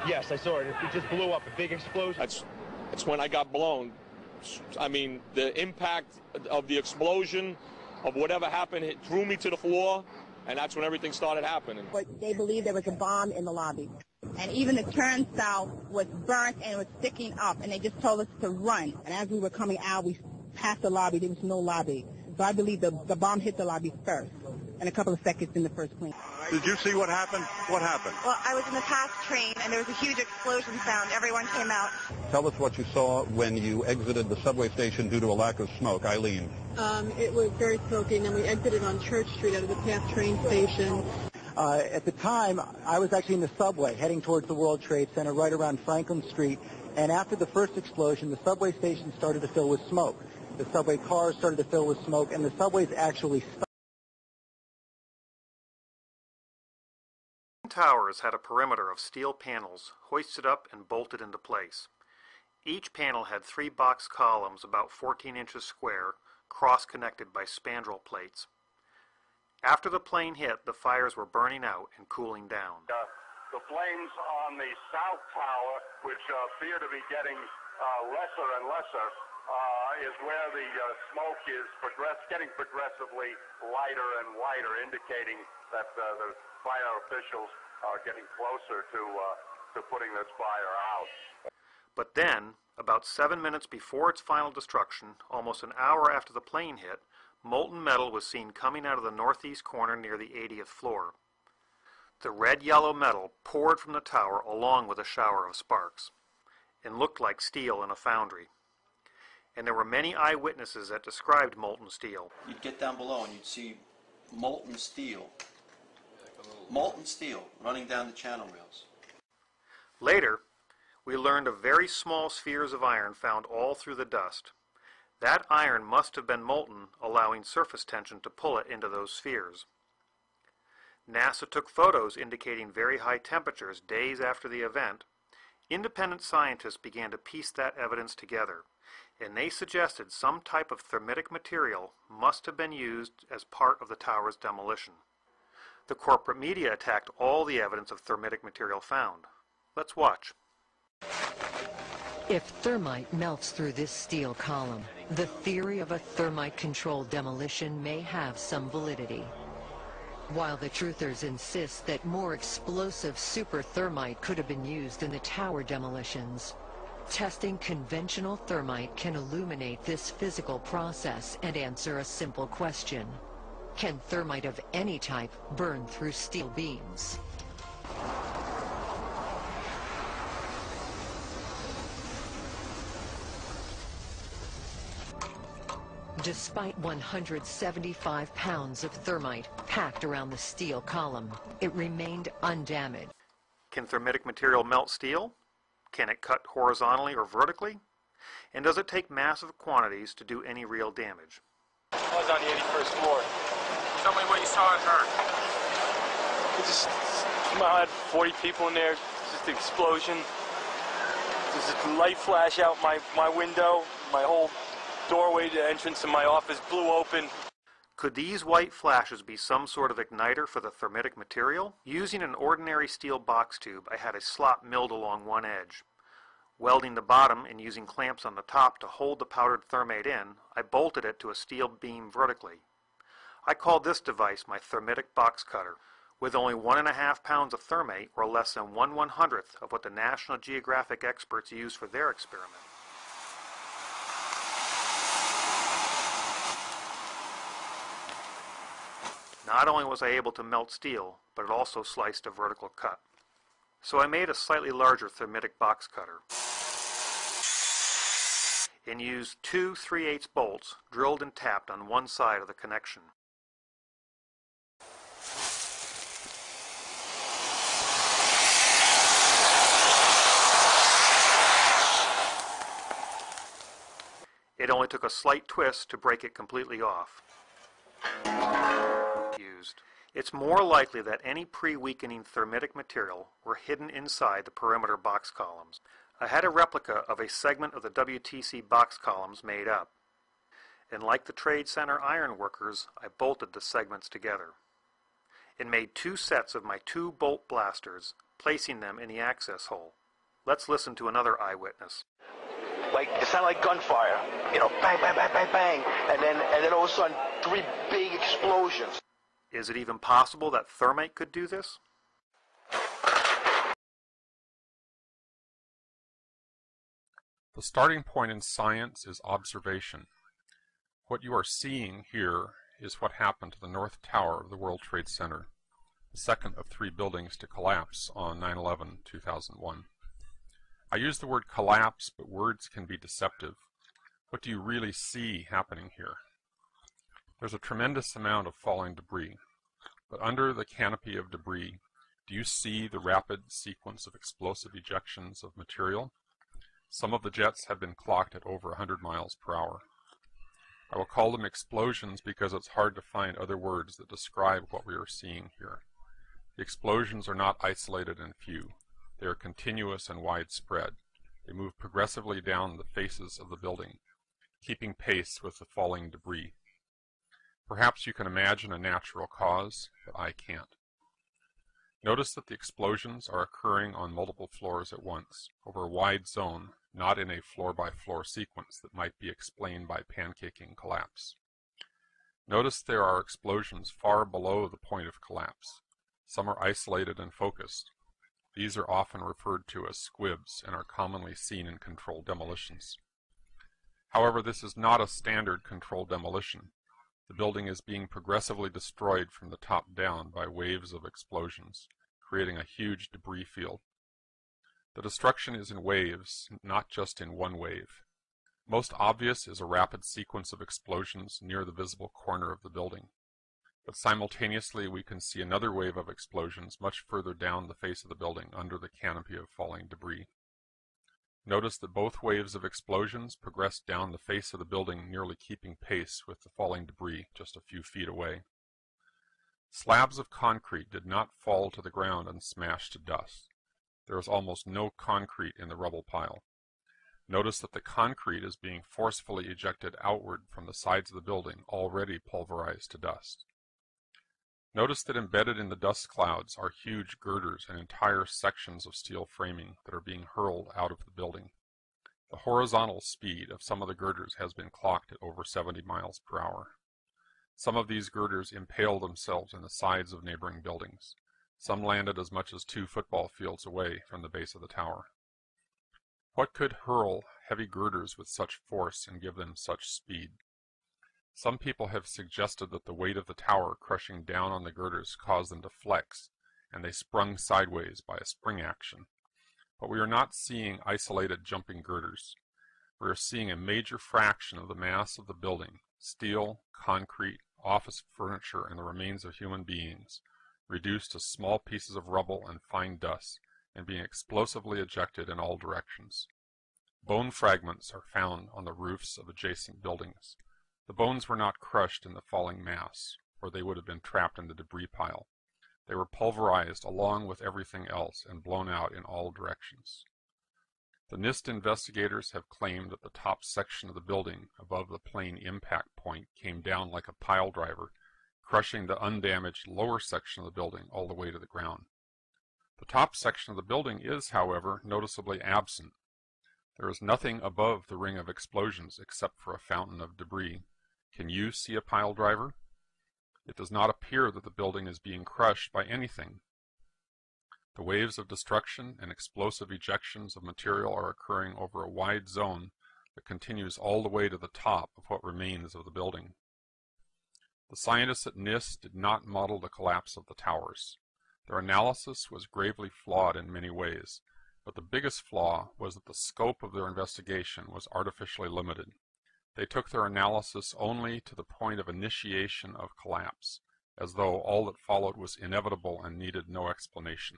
Yes, I saw it. It just blew up, a big explosion. That's when I got blown. I mean, the impact of the explosion, of whatever happened, it threw me to the floor, and that's when everything started happening. But they believed there was a bomb in the lobby. And even the turnstile was burnt and was sticking up, and they just told us to run. And as we were coming out, we passed the lobby. There was no lobby. So I believe the bomb hit the lobby first, and a couple of seconds in the first plane. Did you see what happened? What happened? Well, I was in the fast train, and there was a huge explosion sound. Everyone came out. Tell us what you saw when you exited the subway station due to a lack of smoke. Eileen. It was very smoky, and then we exited on Church Street out of the fast train station. At the time, I was actually in the subway heading towards the World Trade Center right around Franklin Street, and after the first explosion, the subway station started to fill with smoke. The subway cars started to fill with smoke, and the subways actually stopped. Towers had a perimeter of steel panels hoisted up and bolted into place. Each panel had 3 box columns about 14 inches square, cross-connected by spandrel plates. After the plane hit, the fires were burning out and cooling down. The flames on the south tower, which appear to be getting lesser and lesser, is where the smoke is getting progressively lighter and lighter, indicating that the fire officials are getting closer to putting this fire out. But then, about 7 minutes before its final destruction, almost an hour after the plane hit, molten metal was seen coming out of the northeast corner near the 80th floor. The red-yellow metal poured from the tower along with a shower of sparks, and looked like steel in a foundry. And there were many eyewitnesses that described molten steel. You'd get down below and you'd see molten steel running down the channel rails. Later, we learned of very small spheres of iron found all through the dust. That iron must have been molten, allowing surface tension to pull it into those spheres. NASA took photos indicating very high temperatures days after the event. Independent scientists began to piece that evidence together, and they suggested some type of thermitic material must have been used as part of the tower's demolition. The corporate media attacked all the evidence of thermitic material found. Let's watch. If thermite melts through this steel column, the theory of a thermite-controlled demolition may have some validity. While the truthers insist that more explosive super thermite could have been used in the tower demolitions, testing conventional thermite can illuminate this physical process and answer a simple question. Can thermite of any type burn through steel beams? Despite 175 pounds of thermite packed around the steel column, it remained undamaged. Can thermitic material melt steel? Can it cut horizontally or vertically? And does it take massive quantities to do any real damage? I was on the 81st floor. Tell me what you saw and heard. It just, I had 40 people in there, just an explosion. There's a light flash out my window, my whole doorway to the entrance of my office blew open. Could these white flashes be some sort of igniter for the thermitic material? Using an ordinary steel box tube, I had a slot milled along one edge. Welding the bottom and using clamps on the top to hold the powdered thermate in, I bolted it to a steel beam vertically. I called this device my thermitic box cutter. With only 1.5 pounds of thermate, or less than 1/100th of what the National Geographic experts used for their experiment. Not only was I able to melt steel, but it also sliced a vertical cut. So I made a slightly larger thermitic box cutter and used 2 3/8 bolts drilled and tapped on one side of the connection. It only took a slight twist to break it completely off. It's more likely that any pre-weakening thermitic material were hidden inside the perimeter box columns. I had a replica of a segment of the WTC box columns made up, and like the Trade Center iron workers, I bolted the segments together and made 2 sets of my 2 bolt blasters placing them in the access hole. Let's listen to another eyewitness. Like, it sounded like gunfire, you know, bang, bang, bang, bang, bang, and then all of a sudden, 3 big explosions. Is it even possible that thermite could do this? The starting point in science is observation. What you are seeing here is what happened to the North Tower of the World Trade Center, the second of 3 buildings to collapse on 9/11/2001. I use the word collapse, but words can be deceptive. What do you really see happening here? There's a tremendous amount of falling debris, but under the canopy of debris, do you see the rapid sequence of explosive ejections of material? Some of the jets have been clocked at over 100 miles per hour. I will call them explosions because it's hard to find other words that describe what we are seeing here. The explosions are not isolated and few. They are continuous and widespread. They move progressively down the faces of the building, keeping pace with the falling debris. Perhaps you can imagine a natural cause, but I can't. Notice that the explosions are occurring on multiple floors at once, over a wide zone, not in a floor-by-floor sequence that might be explained by pancaking collapse. Notice there are explosions far below the point of collapse. Some are isolated and focused. These are often referred to as squibs and are commonly seen in controlled demolitions. However, this is not a standard controlled demolition. The building is being progressively destroyed from the top down by waves of explosions, creating a huge debris field. The destruction is in waves, not just in one wave. Most obvious is a rapid sequence of explosions near the visible corner of the building. But simultaneously we can see another wave of explosions much further down the face of the building under the canopy of falling debris. Notice that both waves of explosions progress down the face of the building, nearly keeping pace with the falling debris just a few feet away. Slabs of concrete did not fall to the ground and smash to dust. There is almost no concrete in the rubble pile. Notice that the concrete is being forcefully ejected outward from the sides of the building, already pulverized to dust. Notice that embedded in the dust clouds are huge girders and entire sections of steel framing that are being hurled out of the building. The horizontal speed of some of the girders has been clocked at over 70 miles per hour. Some of these girders impale themselves in the sides of neighboring buildings. Some landed as much as 2 football fields away from the base of the tower. What could hurl heavy girders with such force and give them such speed? Some people have suggested that the weight of the tower crushing down on the girders caused them to flex, and they sprung sideways by a spring action. But we are not seeing isolated jumping girders. We are seeing a major fraction of the mass of the building, steel, concrete, office furniture, and the remains of human beings, reduced to small pieces of rubble and fine dust, and being explosively ejected in all directions. Bone fragments are found on the roofs of adjacent buildings. The bones were not crushed in the falling mass, or they would have been trapped in the debris pile. They were pulverized along with everything else and blown out in all directions. The NIST investigators have claimed that the top section of the building above the plane impact point came down like a pile driver, crushing the undamaged lower section of the building all the way to the ground. The top section of the building is, however, noticeably absent. There is nothing above the ring of explosions except for a fountain of debris. Can you see a pile driver? It does not appear that the building is being crushed by anything. The waves of destruction and explosive ejections of material are occurring over a wide zone that continues all the way to the top of what remains of the building. The scientists at NIST did not model the collapse of the towers. Their analysis was gravely flawed in many ways, but the biggest flaw was that the scope of their investigation was artificially limited. They took their analysis only to the point of initiation of collapse, as though all that followed was inevitable and needed no explanation.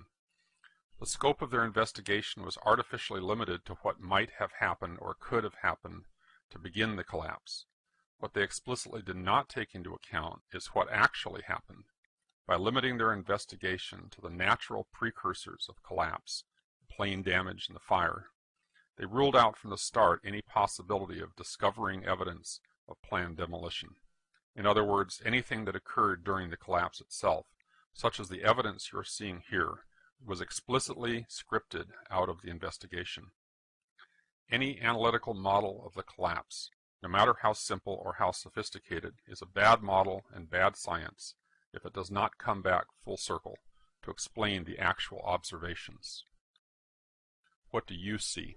The scope of their investigation was artificially limited to what might have happened or could have happened to begin the collapse. What they explicitly did not take into account is what actually happened. By limiting their investigation to the natural precursors of collapse, the plane damage and the fire, they ruled out from the start any possibility of discovering evidence of planned demolition. In other words, anything that occurred during the collapse itself, such as the evidence you're seeing here, was explicitly scripted out of the investigation. Any analytical model of the collapse, no matter how simple or how sophisticated, is a bad model and bad science if it does not come back full circle to explain the actual observations. What do you see?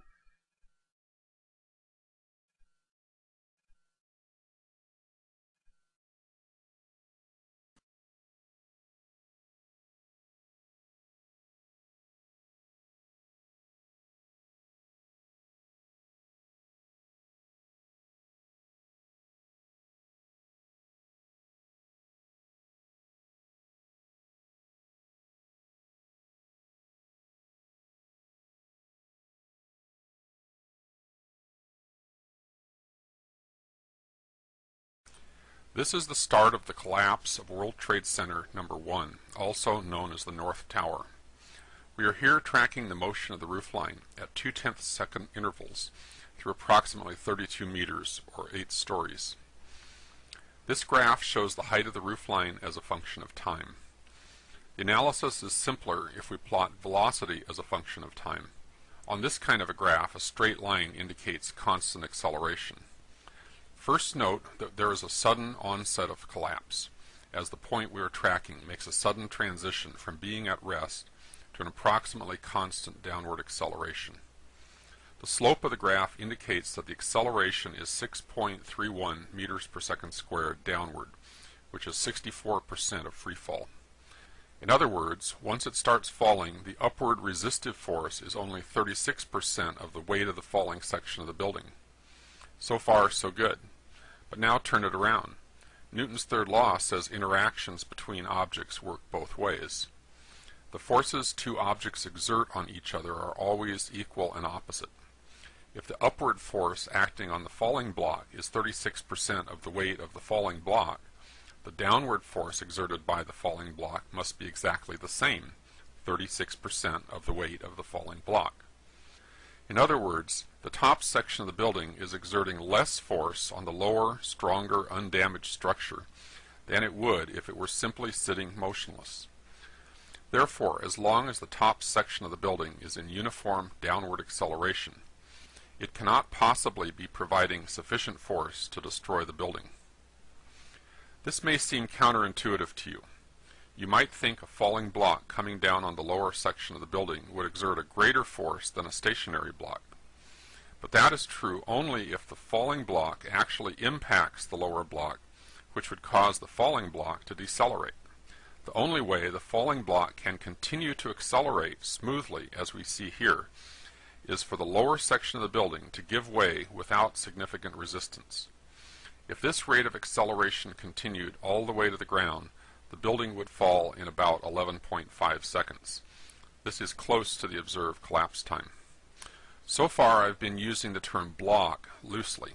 This is the start of the collapse of World Trade Center number 1, also known as the North Tower. We are here tracking the motion of the roofline at 0.2 second intervals through approximately 32 meters or 8 stories. This graph shows the height of the roofline as a function of time. The analysis is simpler if we plot velocity as a function of time. On this kind of a graph, a straight line indicates constant acceleration. First note that there is a sudden onset of collapse, as the point we are tracking makes a sudden transition from being at rest to an approximately constant downward acceleration. The slope of the graph indicates that the acceleration is 6.31 meters per second squared downward, which is 64% of free fall. In other words, once it starts falling, the upward resistive force is only 36% of the weight of the falling section of the building. So far, so good. But now turn it around. Newton's third law says interactions between objects work both ways. The forces two objects exert on each other are always equal and opposite. If the upward force acting on the falling block is 36% of the weight of the falling block, the downward force exerted by the falling block must be exactly the same, 36% of the weight of the falling block. In other words, the top section of the building is exerting less force on the lower, stronger, undamaged structure than it would if it were simply sitting motionless. Therefore, as long as the top section of the building is in uniform downward acceleration, it cannot possibly be providing sufficient force to destroy the building. This may seem counterintuitive to you. You might think a falling block coming down on the lower section of the building would exert a greater force than a stationary block. But that is true only if the falling block actually impacts the lower block, which would cause the falling block to decelerate. The only way the falling block can continue to accelerate smoothly, as we see here, is for the lower section of the building to give way without significant resistance. If this rate of acceleration continued all the way to the ground, the building would fall in about 11.5 seconds. This is close to the observed collapse time. So far I've been using the term block loosely.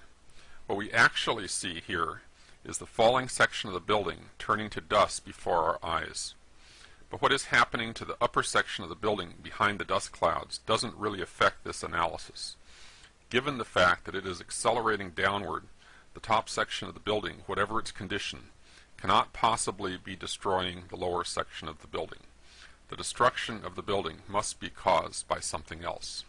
What we actually see here is the falling section of the building turning to dust before our eyes. But what is happening to the upper section of the building behind the dust clouds doesn't really affect this analysis. Given the fact that it is accelerating downward, the top section of the building, whatever its condition, cannot possibly be destroying the lower section of the building. The destruction of the building must be caused by something else.